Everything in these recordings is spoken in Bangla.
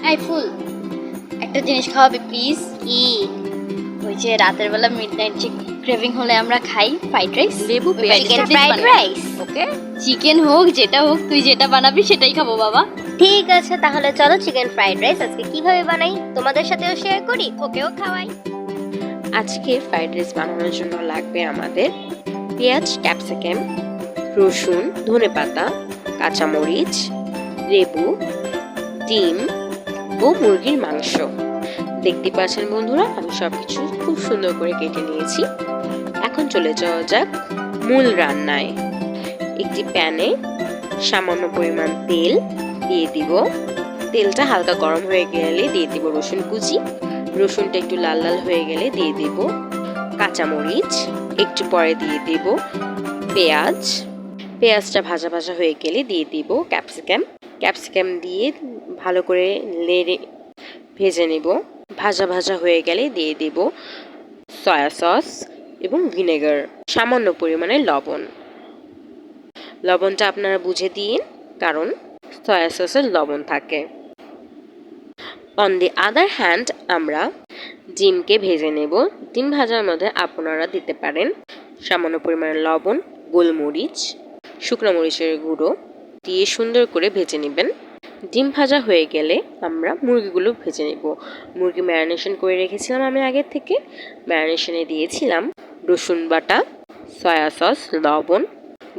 আই ফুল একটা জিনিস খাওয়াবে প্লিজ। কি? ওই যে রাতের বেলা মিডনাইট যে ক্রেভিং হলে আমরা খাই ফ্রাইড রাইস, লেবু চিকেন ফ্রাইড রাইস। ওকে, চিকেন হোক যেটা হোক, তুই যেটা বানাবি সেটাই খাবো বাবা। ঠিক আছে, তাহলে চলো চিকেন ফ্রাইড রাইস আজকে কিভাবে বানাই তোমাদের সাথেও শেয়ার করি, ওকেও খাওয়াই। আজকে ফ্রাইড রাইস বানানোর জন্য লাগবে আমাদের পেঁয়াজ, ক্যাপসিকাম, রসুন, ধনেপাতা, কাঁচামরিচ, লেবু, ডিম ও মুরগির মাংস। দেখতে পাচ্ছেন বন্ধুরা, আমি সবকিছু খুব সুন্দর করে কেটে নিয়েছি। এখন চলে যাওয়া যাক মূল রান্নায়। একটি প্যানে সামান্য পরিমাণ তেল দিয়ে দিব। তেলটা হালকা গরম হয়ে গেলে দিয়ে দিব রসুন কুচি। রসুনটা একটু লাল লাল হয়ে গেলে দিয়ে দিব কাঁচামরিচ। একটু পরে দিয়ে দিব পেঁয়াজ। পেঁয়াজটা ভাজা ভাজা হয়ে গেলে দিয়ে দিব ক্যাপসিকাম। ক্যাপসিকাম দিয়ে ভালো করে নেড়ে ভেজে নেব। ভাজা ভাজা হয়ে গেলে দিয়ে দিব সয়া সস এবং ভিনেগার, সামান্য পরিমাণে লবণ। লবণটা আপনারা বুঝে দিন, কারণ সয়া সসের লবণ থাকে। অন দি আদার হ্যান্ড আমরা ডিমকে ভেজে নেব। ডিম ভাজার মধ্যে আপনারা দিতে পারেন সামান্য পরিমাণে লবণ, গোলমরিচ, শুকনো মরিচের গুঁড়ো দিয়ে সুন্দর করে ভেজে নেবেন। ডিম ভাজা হয়ে গেলে আমরা মুরগিগুলো ভেজে নেব। মুরগি ম্যারিনেশন করে রেখেছিলাম আমি আগে থেকে। ম্যারিনেশনে দিয়েছিলাম রসুন বাটা, সয়া সস, লবণ,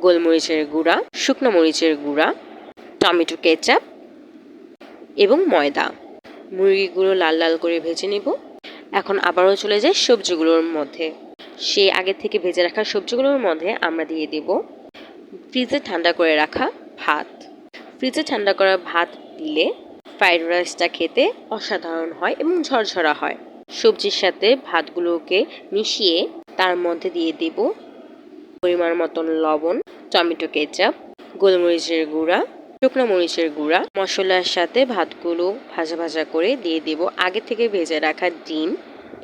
গোলমরিচের গুঁড়া, শুকনো মরিচের গুঁড়া, টমেটো কেচাপ এবং ময়দা। মুরগিগুলো লাল লাল করে ভেজে নেব। এখন আবারও চলে যাই সবজিগুলোর মধ্যে। সেই আগে থেকে ভেজে রাখা সবজিগুলোর মধ্যে আমরা দিয়ে দেব ফ্রিজে ঠান্ডা করে রাখা ভাত। ফ্রিজে ঠান্ডা করা ভাত দিলে ফ্রাইড রাইসটা খেতে অসাধারণ হয় এবং ঝরঝরা হয়। সবজির সাথে ভাতগুলোকে মিশিয়ে তার মধ্যে দিয়ে দেব পরিমাণ মতন লবণ, টমেটো কেচাপ, গোলমরিচের গুঁড়া, শুকনো মরিচের গুঁড়া। মশলার সাথে ভাতগুলো ভাজা ভাজা করে দিয়ে দেব আগে থেকে ভেজে রাখা ডিম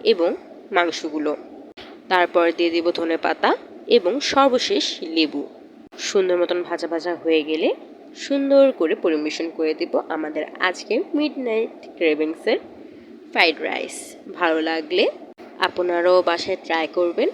এবং মাংসগুলো। তারপর দিয়ে দেব ধনেপাতা এবং সর্বশেষ লেবু। সুন্দর মতন ভাজা ভাজা হয়ে গেলে সুন্দর করে পরিবেশন করে দেব আমাদের আজকের মিডনাইট ক্রেভিংসের ফ্রাইড রাইস। ভালো লাগলে আপনারাও বাসায় ট্রাই করবেন।